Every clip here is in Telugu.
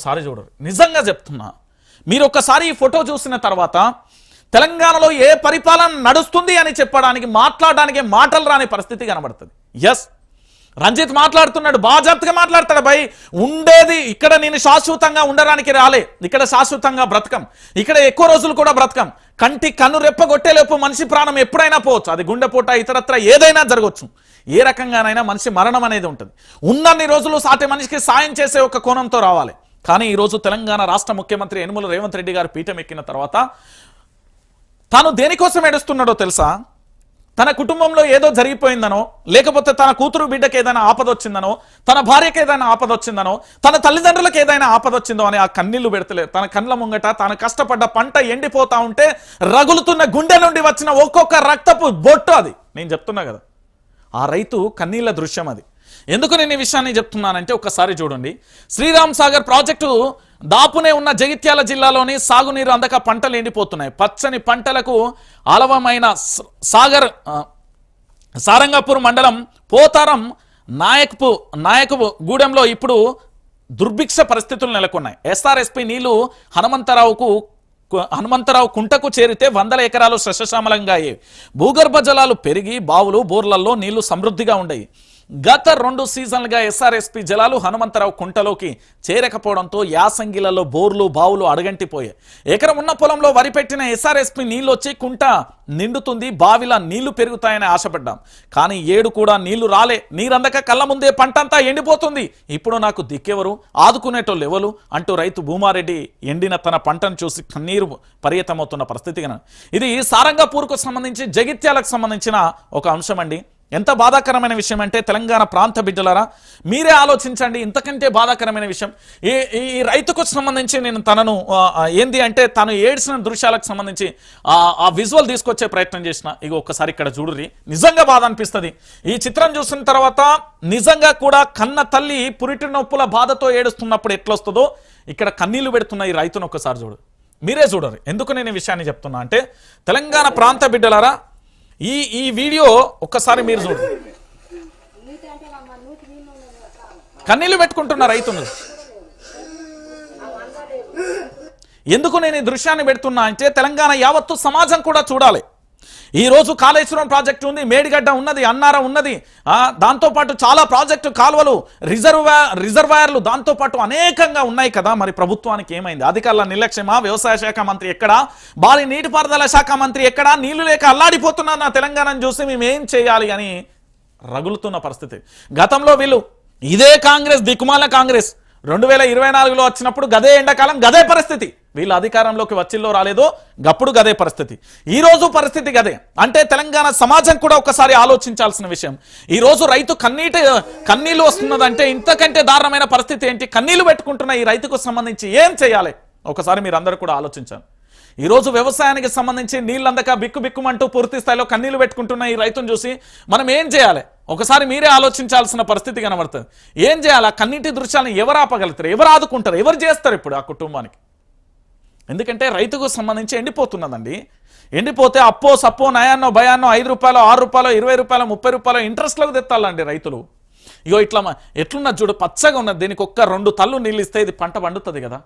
సారి చూడరు. నిజంగా చెప్తున్నా, మీరు ఒక్కసారి ఈ ఫోటో చూసిన తర్వాత తెలంగాణలో ఏ పరిపాలన నడుస్తుంది అని చెప్పడానికి మాట్లాడడానికి మాటలు రాని పరిస్థితి కనబడుతుంది. ఎస్, రంజిత్ మాట్లాడుతున్నాడు, బాజాప్తగా మాట్లాడతాడు. భయ్ ఉండేది ఇక్కడ, నేను శాశ్వతంగా ఉండడానికి రాలే, ఇక్కడ శాశ్వతంగా బ్రతకం, ఇక్కడ ఎక్కువ రోజులు కూడా బ్రతకం. కంటి కన్ను రెప్పగొట్టేలోపు మనిషి ప్రాణం ఎప్పుడైనా పోవచ్చు, అది గుండెపోట ఇతరత్ర ఏదైనా జరగవచ్చు. ఏ రకంగానైనా మనిషి మరణం అనేది ఉంటుంది. ఉన్నన్ని రోజులు సాటి మనిషికి సాయం చేసే ఒక కోణంతో రావాలి. కానీ ఈరోజు తెలంగాణ రాష్ట్ర ముఖ్యమంత్రి యనుమల రేవంత్ రెడ్డి గారు పీఠం ఎక్కిన తర్వాత తాను దేనికోసం ఏడుస్తున్నాడో తెలుసా? తన కుటుంబంలో ఏదో జరిగిపోయిందనో, లేకపోతే తన కూతురు బిడ్డకి ఏదైనా ఆపదొచ్చిందనో, తన భార్యకి ఏదైనా ఆపదొచ్చిందనో, తన తల్లిదండ్రులకు ఏదైనా ఆపదొచ్చిందో అని ఆ కన్నీళ్లు పెడతలేదు. తన కళ్ళ ముంగట తాను కష్టపడ్డ పంట ఎండిపోతా ఉంటే రగులుతున్న గుండె నుండి వచ్చిన ఒక్కొక్క రక్తపు బొట్టు అది. నేను చెప్తున్నా కదా, ఆ రైతు కన్నీళ్ల దృశ్యం అది. ఎందుకు నేను ఈ విషయాన్ని చెప్తున్నానంటే ఒక్కసారి చూడండి. శ్రీరామ్ సాగర్ ప్రాజెక్టు దాపునే ఉన్న జగిత్యాల జిల్లాలోని సాగునీరు అందక పంటలు ఎండిపోతున్నాయి. పచ్చని పంటలకు ఆలవమైన సారంగపూర్ మండలం పోతారం నాయకు గూడెంలో ఇప్పుడు దుర్భిక్ష పరిస్థితులు నెలకొన్నాయి. ఎస్ఆర్ఎస్పీ నీళ్లు హనుమంతరావు కుంటకు చేరితే 100 ఎకరాలు సస్యశ్యామలంగా అయ్యేవి. భూగర్భ జలాలు పెరిగి బావులు బోర్లలో నీళ్లు సమృద్ధిగా ఉండేవి. గత 2 సీజన్లుగా ఎస్ఆర్ఎస్పీ జలాలు హనుమంతరావు కుంటలోకి చేరకపోవడంతో యాసంగిలలో బోర్లు బావులు అడగంటిపోయాయి. ఎకరం ఉన్న పొలంలో వరి పెట్టిన ఎస్ఆర్ఎస్పీ నీళ్లు వచ్చి కుంట నిండుతుంది, బావిలా నీళ్లు పెరుగుతాయని ఆశపడ్డాం. కానీ ఏడు కూడా నీళ్లు రాలే. నీరందక కళ్ళ ముందే పంటంతా ఎండిపోతుంది. ఇప్పుడు నాకు దిక్కెవరు, ఆదుకునేటోళ్ళు ఎవరు అంటూ రైతు భూమారెడ్డి ఎండిన తన పంటను చూసి కన్నీరు పర్యతమవుతున్న పరిస్థితి. ఇది సారంగపూర్కు సంబంధించి జగిత్యాలకు సంబంధించిన ఒక అంశం అండి. ఎంత బాధాకరమైన విషయం అంటే తెలంగాణ ప్రాంత బిడ్డలారా మీరే ఆలోచించండి. ఇంతకంటే బాధాకరమైన విషయం ఈ రైతుకు సంబంధించి నేను తనను ఏంది అంటే తను ఏడ్చిన దృశ్యాలకు సంబంధించి ఆ విజువల్ తీసుకొచ్చే ప్రయత్నం చేసిన. ఇక ఒక్కసారి ఇక్కడ చూడుర్రి, నిజంగా బాధ అనిపిస్తుంది. ఈ చిత్రం చూసిన తర్వాత నిజంగా కూడా కన్న తల్లి పురిటి నొప్పుల బాధతో ఏడుస్తున్నప్పుడు ఎట్లొస్తుందో ఇక్కడ కన్నీళ్లు పెడుతున్న ఈ రైతును ఒక్కసారి చూడు, మీరే చూడరు. ఎందుకు నేను ఈ విషయాన్ని చెప్తున్నా అంటే తెలంగాణ ప్రాంత బిడ్డలారా ఈ వీడియో ఒక్కసారి మీరు చూడండి. కన్నీళ్లు పెట్టుకుంటున్న రైతులు. ఎందుకు నేను ఈ దృశ్యాన్ని పెడుతున్నా అంటే తెలంగాణ యావత్తు సమాజం కూడా చూడాలి. ఈ రోజు కాళేశ్వరం ప్రాజెక్టు ఉంది, మేడిగడ్డ ఉన్నది, అన్నారం ఉన్నది, దాంతోపాటు చాలా ప్రాజెక్టు కాలువలు రిజర్వాయర్లు దాంతోపాటు అనేకంగా ఉన్నాయి కదా. మరి ప్రభుత్వానికి ఏమైంది? అధికారుల నిర్లక్ష్యమా? వ్యవసాయ శాఖ మంత్రి ఎక్కడా? భారీ నీటిపారుదల శాఖ మంత్రి ఎక్కడా? నీళ్లు లేక అల్లాడిపోతున్న నా తెలంగాణను చూసి మేము ఏం చేయాలి అని రగులుతున్న పరిస్థితి. గతంలో వీళ్ళు ఇదే కాంగ్రెస్, దిక్కుమాల కాంగ్రెస్ 2024లో వచ్చినప్పుడు గదే ఎండాకాలం గదే పరిస్థితి. వీళ్ళు అధికారంలోకి వచ్చిల్లో రాలేదో గప్పుడు గదే పరిస్థితి. ఈ రోజు పరిస్థితి గదే. అంటే తెలంగాణ సమాజం కూడా ఒకసారి ఆలోచించాల్సిన విషయం. ఈ రోజు రైతు కన్నీళ్లు వస్తున్నదంటే ఇంతకంటే దారుణమైన పరిస్థితి ఏంటి? కన్నీళ్లు పెట్టుకుంటున్న ఈ రైతుకు సంబంధించి ఏం చేయాలి ఒకసారి మీరు అందరూ కూడా ఆలోచించాలి. ఈరోజు వ్యవసాయానికి సంబంధించి నీళ్ళందక బిక్కుమంటూ పూర్తి స్థాయిలో కన్నీళ్లు పెట్టుకుంటున్న ఈ రైతును చూసి మనం ఏం చేయాలి ఒకసారి మీరే ఆలోచించాల్సిన పరిస్థితి కనబడుతుంది. ఏం చేయాలి? ఆ కన్నీటి దృశ్యాలను ఎవరు ఆపగలుగుతారు? ఎవరు ఆదుకుంటారు? ఎవరు చేస్తారు ఇప్పుడు ఆ కుటుంబానికి? ఎందుకంటే రైతుకు సంబంధించి ఎండిపోతున్నదండి. ఎండిపోతే అప్పో సప్పో నయాన్నో భయాన్నో 5 రూపాయలు 6 రూపాయలు 20 రూపాయలు 30 రూపాయలు ఇంట్రెస్ట్లకు తెత్తాలండి రైతులు. ఇగో ఇట్లా ఎట్లున్నది చూడు, పచ్చగా ఉన్నది. దీనికి ఒక్క 2 తల్లు నీళ్ళు ఇస్తే ఇది పంట పండుతుంది కదా.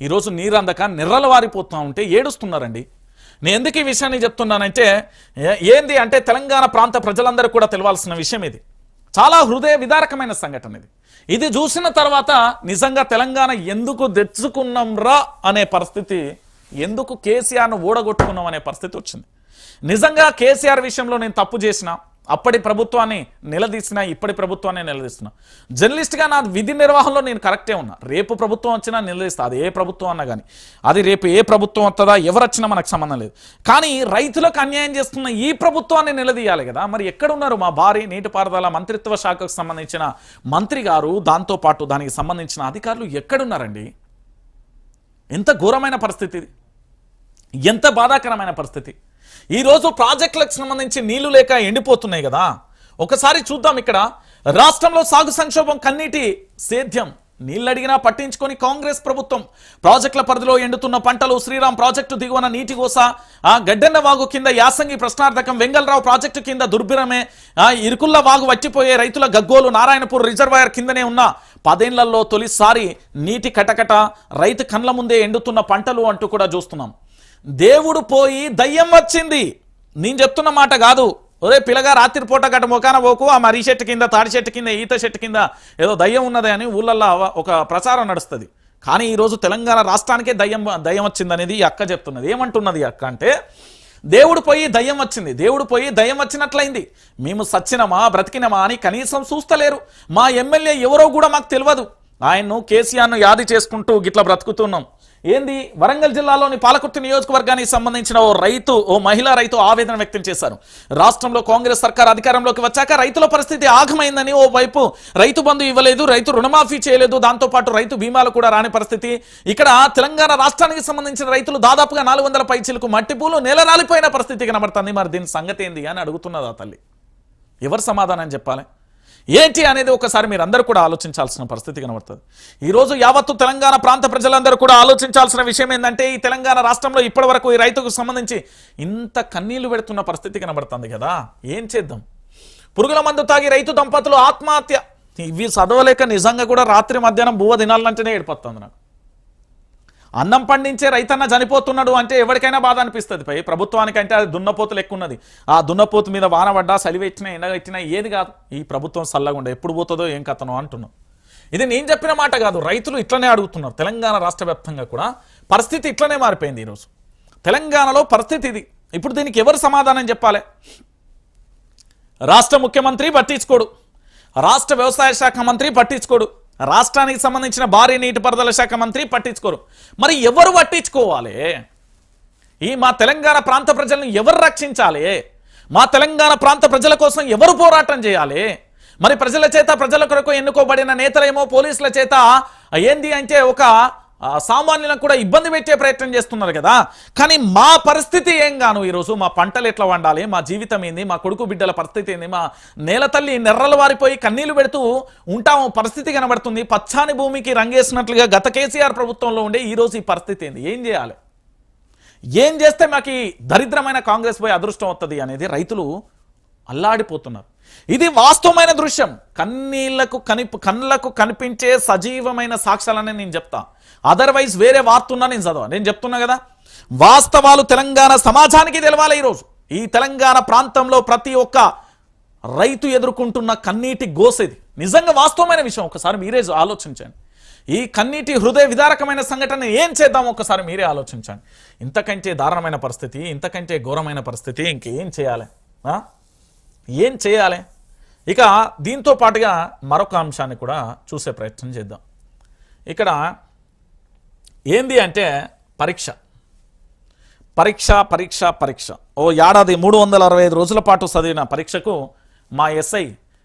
ఈరోజు నీరు అందక నిర్రలు వారిపోతూ ఉంటే ఏడుస్తున్నారండి. నేను ఎందుకు ఈ విషయాన్ని చెప్తున్నానంటే ఏంది అంటే తెలంగాణ ప్రాంత ప్రజలందరూ కూడా తెలవాల్సిన విషయం ఇది. చాలా హృదయ విదారకమైన సంఘటన ఇది చూసిన తర్వాత నిజంగా తెలంగాణ ఎందుకు తెచ్చుకున్నాం రా అనే పరిస్థితి, ఎందుకు కేసీఆర్ను ఓడగొట్టుకున్నాం అనే పరిస్థితి వచ్చింది. నిజంగా కేసీఆర్ విషయంలో నేను తప్పు చేసిన, అప్పటి ప్రభుత్వాన్ని నిలదీసిన, ఇప్పటి ప్రభుత్వాన్ని నిలదీస్తున్నా. జర్నలిస్ట్గా నా విధి నిర్వహణలో నేను కరెక్టే ఉన్నా. రేపు ప్రభుత్వం వచ్చినా నిలదీస్తా, అది ఏ ప్రభుత్వం అన్నా కానీ. అది రేపు ఏ ప్రభుత్వం వస్తుందా ఎవరు వచ్చినా మనకు సంబంధం లేదు. కానీ రైతులకు అన్యాయం చేస్తున్న ఈ ప్రభుత్వాన్ని నిలదీయాలి కదా. మరి ఎక్కడున్నారు మా భారీ నీటిపారుదల మంత్రిత్వ శాఖకు సంబంధించిన మంత్రి గారు, దాంతోపాటు దానికి సంబంధించిన అధికారులు ఎక్కడున్నారండి? ఎంత ఘోరమైన పరిస్థితి, ఎంత బాధాకరమైన పరిస్థితి. ఈరోజు ప్రాజెక్టులకు సంబంధించి నీళ్లు లేక ఎండిపోతున్నాయి కదా. ఒకసారి చూద్దాం. ఇక్కడ రాష్ట్రంలో సాగు సంక్షోభం, కన్నీటి సేద్యం. నీళ్ళడిగినా పట్టించుకొని కాంగ్రెస్ ప్రభుత్వం. ప్రాజెక్టుల పరిధిలో ఎండుతున్న పంటలు, శ్రీరామ్ ప్రాజెక్టు దిగువన నీటిగోస, గడ్డెన్న వాగు కింద యాసంగి ప్రశ్నార్థకం, వెంగళరావు ప్రాజెక్టు కింద దుర్భిరమే, ఇరుకుల్ల వాగు వచ్చిపోయే రైతుల గగ్గోలు, నారాయణపూర్ రిజర్వాయర్ కిందనే ఉన్న 10 ఏళ్లలో తొలిసారి నీటి కటకట, రైతు కండ్ల ముందే ఎండుతున్న పంటలు అంటూ కూడా చూస్తున్నాం. దేవుడు పోయి దయ్యం వచ్చింది. నేను చెప్తున్న మాట కాదు. ఒరే పిల్లగా రాత్రిపూట గట్ట మొకాన పోకు, ఆ మర్రి చెట్టు కింద, తాడి చెట్టు కింద, ఈత చెట్టు కింద ఏదో దయ్యం ఉన్నది అని ఊళ్ళల్లో ఒక ప్రచారం నడుస్తుంది. కానీ ఈరోజు తెలంగాణ రాష్ట్రానికే దయ్యం వచ్చిందనేది ఈ అక్క చెప్తున్నది. ఏమంటున్నది అక్క అంటే, దేవుడు పోయి దయ్యం వచ్చింది, దేవుడు పోయి దయ్యం వచ్చినట్లయింది. మేము సచ్చినమా బ్రతికినమా అని కనీసం చూస్తలేరు. మా ఎమ్మెల్యే ఎవరో కూడా మాకు తెలియదు. ఆయన్ను కేసీఆర్ను యాది చేసుకుంటూ గిట్లా బ్రతుకుతున్నాం. ఏంది, వరంగల్ జిల్లాలోని పాలకుర్తి నియోజకవర్గానికి సంబంధించిన ఓ మహిళా రైతు ఆవేదన వ్యక్తం చేశారు. రాష్ట్రంలో కాంగ్రెస్ సర్కార్ అధికారంలోకి వచ్చాక రైతుల పరిస్థితి ఆగమైందని, ఓ వైపు రైతు బంధు ఇవ్వలేదు, రైతు రుణమాఫీ చేయలేదు, దాంతోపాటు రైతు బీమాలు కూడా రాని పరిస్థితి. ఇక్కడ తెలంగాణ రాష్ట్రానికి సంబంధించిన రైతులు దాదాపుగా 400 పైచీలకు మట్టిపూలు నేలరాలిపోయిన పరిస్థితి కనబడుతుంది. మరి దీని సంగతి ఏంది అని అడుగుతున్నది ఆ తల్లి. ఎవరు సమాధానం చెప్పాలి, ఏంటి అనేది ఒకసారి మీరు అందరూ కూడా ఆలోచించాల్సిన పరిస్థితి కనబడుతుంది. ఈరోజు యావత్తు తెలంగాణ ప్రాంత ప్రజలందరూ కూడా ఆలోచించాల్సిన విషయం ఏంటంటే, ఈ తెలంగాణ రాష్ట్రంలో ఇప్పటి వరకు ఈ రైతుకు సంబంధించి ఇంత కన్నీళ్లు పెడుతున్న పరిస్థితి కనబడుతుంది కదా. ఏం చేద్దాం? పురుగుల మందు తాగి రైతు దంపతులు ఆత్మహత్య. ఇవి చదవలేక నిజంగా కూడా రాత్రి మధ్యాహ్నం బువ్వ తినాలంటేనే ఏడిపోతుంది నాకు. అన్నం పండించే రైతన్న చనిపోతున్నాడు అంటే ఎవరికైనా బాధ అనిపిస్తుంది. పై ప్రభుత్వానికంటే అది దున్నపోతులు ఎక్కువ ఉన్నది. ఆ దున్నపోతు మీద వాన పడ్డా, చలివెట్టినా, ఎండగట్టినా ఏది కాదు. ఈ ప్రభుత్వం చల్లగుండా ఎప్పుడు పోతుందో ఏం కథనో అంటున్నాం. ఇది నేను చెప్పిన మాట కాదు, రైతులు ఇట్లనే అడుగుతున్నారు. తెలంగాణ రాష్ట్ర వ్యాప్తంగా కూడా పరిస్థితి ఇట్లనే మారిపోయింది. ఈరోజు తెలంగాణలో పరిస్థితి ఇది. ఇప్పుడు దీనికి ఎవరు సమాధానం చెప్పాలి? రాష్ట్ర ముఖ్యమంత్రి పట్టించుకోడు, రాష్ట్ర వ్యవసాయ శాఖ మంత్రి పట్టించుకోడు, రాష్ట్రానికి సంబంధించిన భారీ నీటిపారుదల శాఖ మంత్రి పట్టించుకోరు. మరి ఎవరు పట్టించుకోవాలి? ఈ మా తెలంగాణ ప్రాంత ప్రజలను ఎవరు రక్షించాలి? మా తెలంగాణ ప్రాంత ప్రజల కోసం ఎవరు పోరాటం చేయాలి? మరి ప్రజల చేత, ప్రజల కొరకు ఎన్నుకోబడిన నేతలేమో పోలీసుల చేత ఏంది అంటే ఒక సామాన్యులకు కూడా ఇబ్బంది పెట్టే ప్రయత్నం చేస్తున్నారు కదా. కానీ మా పరిస్థితి ఏం గాను? ఈరోజు మా పంటలు ఎట్లా వండాలి, మా జీవితం ఏంది, మా కొడుకు బిడ్డల పరిస్థితి ఏంది, మా నేల తల్లి నెర్రలు వారిపోయి కన్నీళ్లు పెడుతూ ఉంటాము పరిస్థితి కనబడుతుంది. పచ్చాని భూమికి రంగేసినట్లుగా గత కేసీఆర్ ప్రభుత్వంలో ఉండే ఈరోజు ఈ పరిస్థితి ఏంది? ఏం చేయాలి? ఏం చేస్తే మాకు దరిద్రమైన కాంగ్రెస్ పోయి అదృష్టం వస్తుంది అనేది రైతులు అల్లాడిపోతున్నారు. ఇది వాస్తవమైన దృశ్యం. కళ్ళకు కనిపించే సజీవమైన సాక్ష్యాలని నేను చెప్తా. అదర్వైజ్ వేరే వార్త ఉన్నా నేను చదవ. నేను చెప్తున్నా కదా, వాస్తవాలు తెలంగాణ సమాజానికి తెలవాలి. ఈరోజు ఈ తెలంగాణ ప్రాంతంలో ప్రతి ఒక్క రైతు ఎదుర్కొంటున్న కన్నీటి గోసేది నిజంగా వాస్తవమైన విషయం. ఒకసారి మీరే ఆలోచించండి. ఈ కన్నీటి హృదయ విదారకమైన సంఘటన ఏం చేద్దాం ఒకసారి మీరే ఆలోచించండి. ఇంతకంటే దారుణమైన పరిస్థితి, ఇంతకంటే ఘోరమైన పరిస్థితి ఇంకేం చేయాలి? ఏం చేయాలి? ఇక దీంతో పాటుగా మరొక అంశాన్ని కూడా చూసే ప్రయత్నం చేద్దాం. ఇక్కడ ఏంది అంటే పరీక్ష ఓ ఏడాది 365 రోజుల పాటు చదివిన పరీక్షకు మా ఎస్ఐ